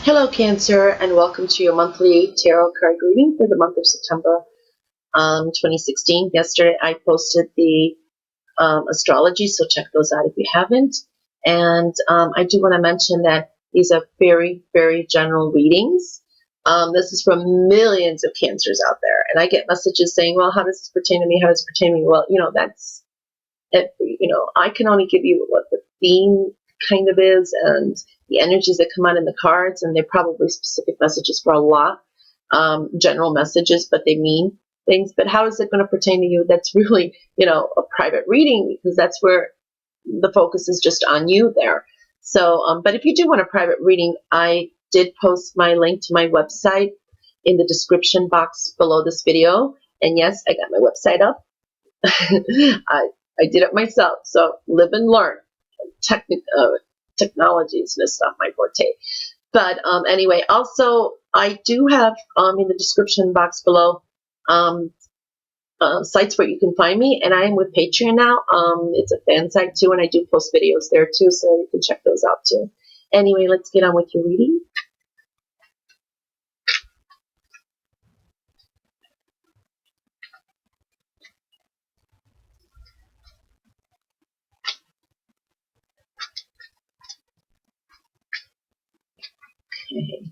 Hello, Cancer, and welcome to your monthly tarot card reading for the month of September 2016. Yesterday, I posted the astrology, so check those out if you haven't. And I do want to mention that these are very, very general readings. This is from millions of Cancers out there, and I get messages saying, "Well, how does this pertain to me? How does it pertain to me?" Well, that's it. I can only give you what the theme kind of is and the energies that come out in the cards, and they're probably specific messages for a lot, general messages, but they mean things. But how is it going to pertain to you? That's really, a private reading, because that's where the focus is just on you there. So, but if you do want a private reading, I did post my link to my website in the description box below this video. And yes, I got my website up. I did it myself. So live and learn. Technology is just not my forte. But anyway, also I do have in the description box below sites where you can find me, and I am with Patreon now. It's a fan site too, and I do post videos there too, so you can check those out too. Anyway, let's get on with your reading. Okay.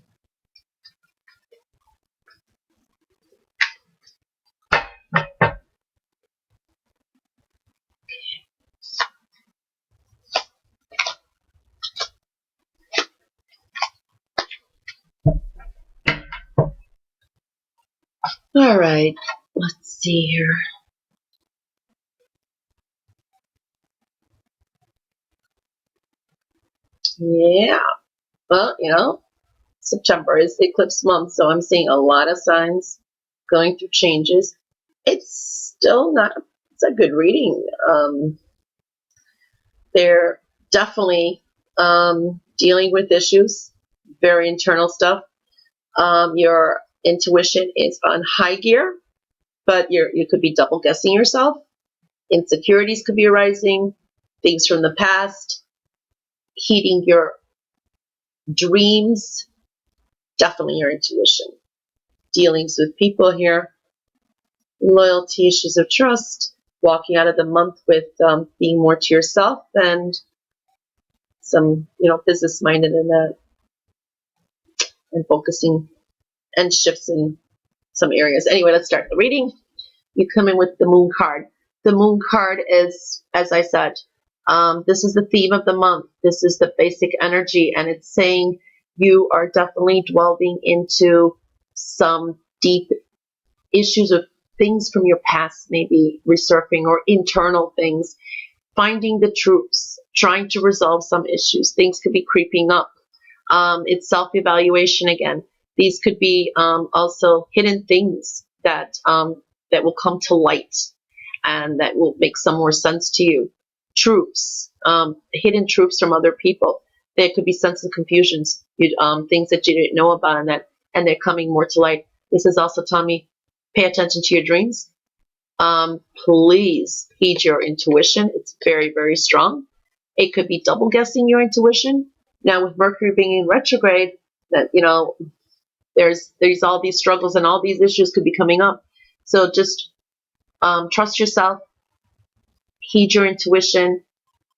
All right, let's see here. Yeah, well, September is the eclipse month, so I'm seeing a lot of signs going through changes. It's still not, it's a good reading. They're definitely dealing with issues, very internal stuff. Your intuition is on high gear, but you could be double guessing yourself. Insecurities could be arising, things from the past, heeding your dreams, definitely your intuition. Dealings with people here, loyalty, issues of trust, walking out of the month with being more to yourself, and some, business minded in that, and focusing and shifts in some areas. Anyway, let's start the reading. You come in with the Moon card. The Moon card is, as I said, this is the theme of the month. This is the basic energy, and it's saying you are definitely delving into some deep issues of things from your past, maybe resurfacing, or internal things, finding the truths, trying to resolve some issues. Things could be creeping up. It's self-evaluation again. These could be also hidden things that will come to light, and that will make some more sense to you. Truths, hidden truths from other people. There could be sense of confusions, things that you didn't know about, and they're coming more to light. This is also telling me, pay attention to your dreams. Please heed your intuition. It's very, very strong. It could be double guessing your intuition. Now, with Mercury being in retrograde, that there's all these struggles and all these issues could be coming up. So just trust yourself, heed your intuition,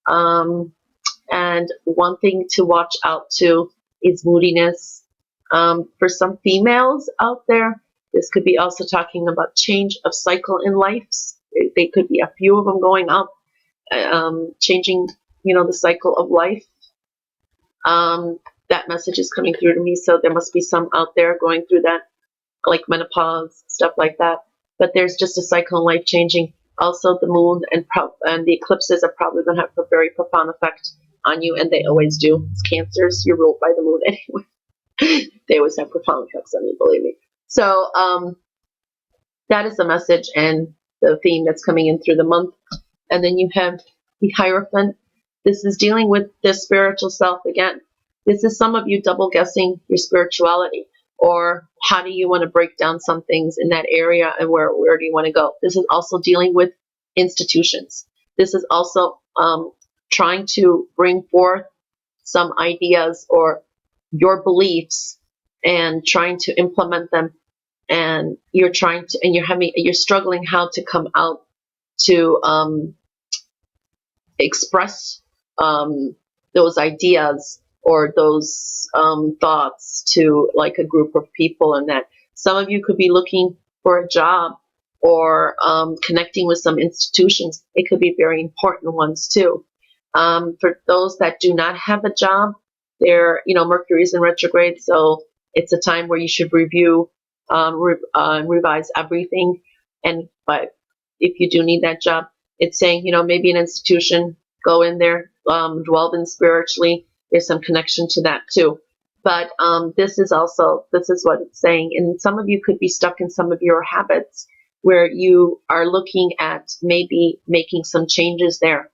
and one thing to watch out to is moodiness. For some females out there, this could be also talking about change of cycle in life. They could be a few of them going up, changing, the cycle of life. That message is coming through to me, so there must be some out there going through that, like menopause, stuff like that. But there's just a cycle in life changing. Also, the moon and the eclipses are probably going to have a very profound effect on you, and they always do. It's Cancers, you're ruled by the moon anyway. They always have profound effects on you, believe me. So that is the message and the theme that's coming in through the month. And then you have the Hierophant. This is dealing with the spiritual self again. This is some of you double guessing your spirituality, or how do you want to break down some things in that area, and where do you want to go? This is also dealing with institutions. This is also trying to bring forth some ideas or your beliefs and trying to implement them, and you're struggling how to come out to express those ideas or those thoughts to like a group of people. And that some of you could be looking for a job or connecting with some institutions. It could be very important ones too. For those that do not have a job, Mercury's in retrograde, so it's a time where you should review, revise everything. But if you do need that job, it's saying, maybe an institution, go in there, dwell in spiritually. There's some connection to that too. But this is what it's saying. And some of you could be stuck in some of your habits where you are looking at maybe making some changes there,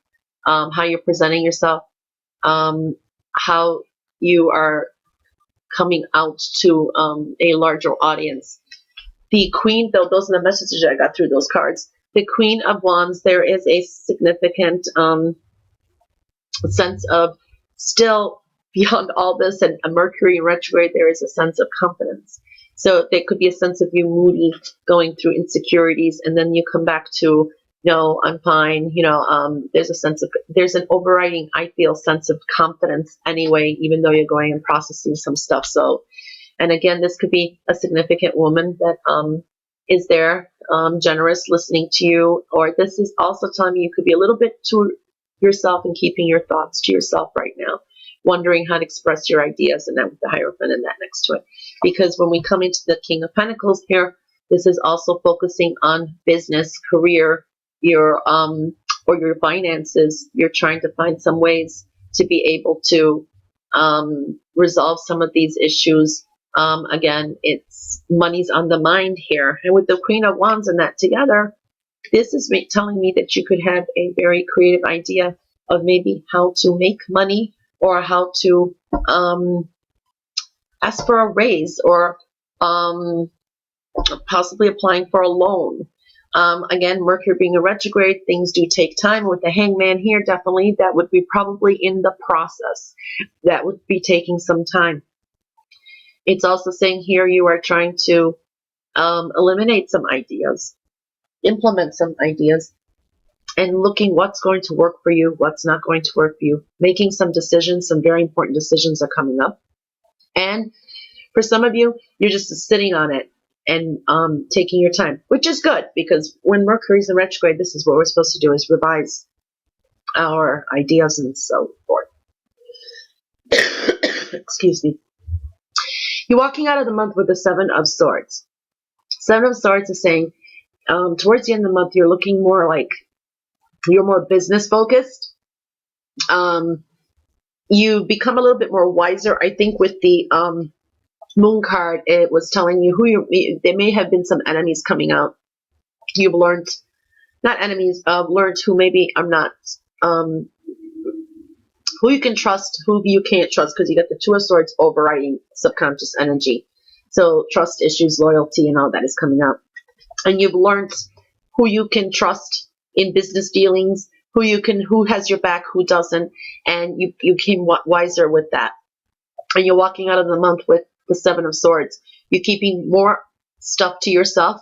how you're presenting yourself, how you are coming out to a larger audience. The Queen, though, those are the messages I got through those cards. The Queen of Wands, there is a significant sense of still beyond all this, and a Mercury in retrograde, there is a sense of confidence. So there could be a sense of you moody, going through insecurities, and then you come back to, no, I'm fine. There's an overriding, I feel, sense of confidence anyway, even though you're going and processing some stuff. So, and again, this could be a significant woman that is there, generous, listening to you, or this is also telling you could be a little bit to yourself and keeping your thoughts to yourself right now, wondering how to express your ideas, and then with the Hierophant and that next to it. Because when we come into the King of Pentacles here, this is also focusing on business, career, your or your finances. You're trying to find some ways to be able to resolve some of these issues. Again, it's money's on the mind here. And with the Queen of Wands and that together, this is telling me that you could have a very creative idea of maybe how to make money, or how to ask for a raise, or possibly applying for a loan. Again, Mercury being a retrograde, things do take time. With the Hangman here, definitely that would be probably in the process. That would be taking some time. It's also saying here you are trying to eliminate some ideas, implement some ideas, and looking what's going to work for you, what's not going to work for you. Making some decisions, some very important decisions are coming up. And for some of you, you're just sitting on it and taking your time, which is good, because when Mercury's in retrograde, this is what we're supposed to do, is revise our ideas and so forth. Excuse me. You're walking out of the month with the Seven of Swords. Seven of Swords is saying towards the end of the month, you're looking more like you're more business focused. You become a little bit more wiser. I think with the Moon card, it was telling you there may have been some enemies coming out. You've learned, not enemies, learned who maybe are not, who you can trust, who you can't trust, because you got the Two of Swords overriding subconscious energy. So trust issues, loyalty, and all that is coming out. And you've learned who you can trust in business dealings, who has your back, who doesn't, and you became wiser with that. And you're walking out of the month with the Seven of Swords. You're keeping more stuff to yourself.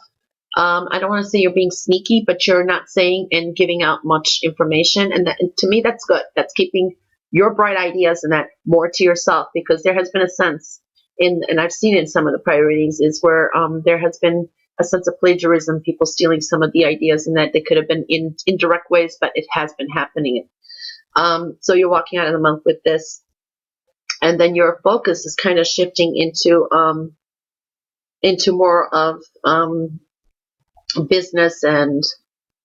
I don't want to say you're being sneaky, but you're not saying and giving out much information. And to me, that's good. That's keeping your bright ideas and that more to yourself, because there has been a sense and I've seen it in some of the prior readings, is where there has been a sense of plagiarism, people stealing some of the ideas, and that they could have been in indirect ways, but it has been happening. So you're walking out of the month with this. And then your focus is kind of shifting into more of business and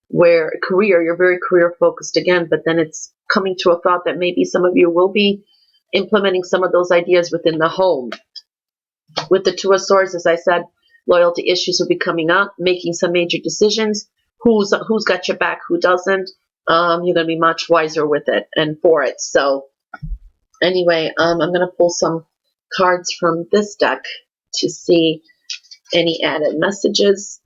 where career. You're very career focused again, but then it's coming to a thought that maybe some of you will be implementing some of those ideas within the home. With the Two of Swords, as I said, loyalty issues will be coming up, making some major decisions. Who's got your back, who doesn't. You're going to be much wiser with it and for it. So anyway, I'm going to pull some cards from this deck to see any added messages.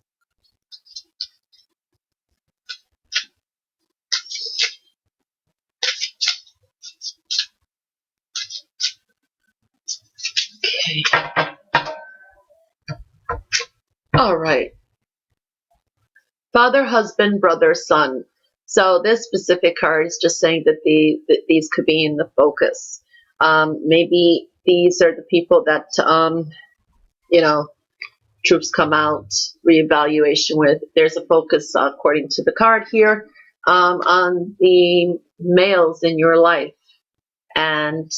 Okay. All right. Father, husband, brother, son. So this specific card is just saying that these could be in the focus. Maybe these are the people that you know, troops come out, reevaluation with. There's a focus, according to the card here, on the males in your life. And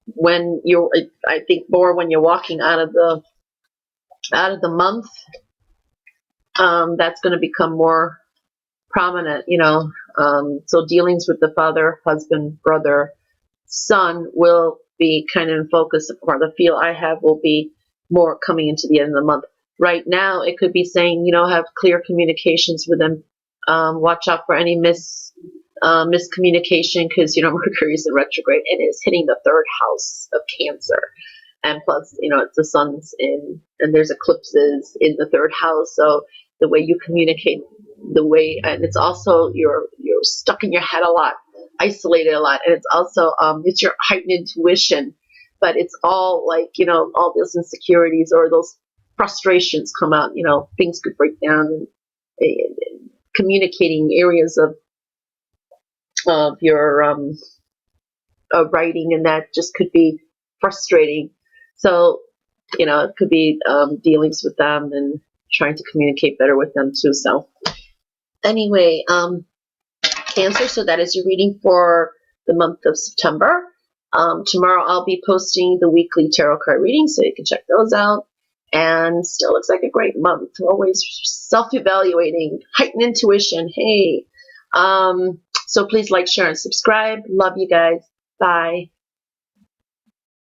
when you're, I think more when you're walking out of the month, that's going to become more prominent, so dealings with the father, husband, brother, son will be kind of in focus, or the feel I have will be more coming into the end of the month. Right now, it could be saying, have clear communications with them. Watch out for any miscommunication, because, Mercury is in retrograde and is hitting the third house of Cancer. And plus, it's the sun's in, and there's eclipses in the third house. So the way you communicate, and it's also, you're stuck in your head a lot, isolated a lot. And it's also, it's your heightened intuition, but it's all like, all those insecurities or those frustrations come out, things could break down, and communicating areas of your writing, and that just could be frustrating. So, it could be dealings with them and trying to communicate better with them too. So anyway, Cancer, so that is your reading for the month of September. Tomorrow I'll be posting the weekly tarot card reading, so you can check those out. And still looks like a great month. Always self-evaluating, heightened intuition. Hey. So please like, share, and subscribe. Love you guys. Bye.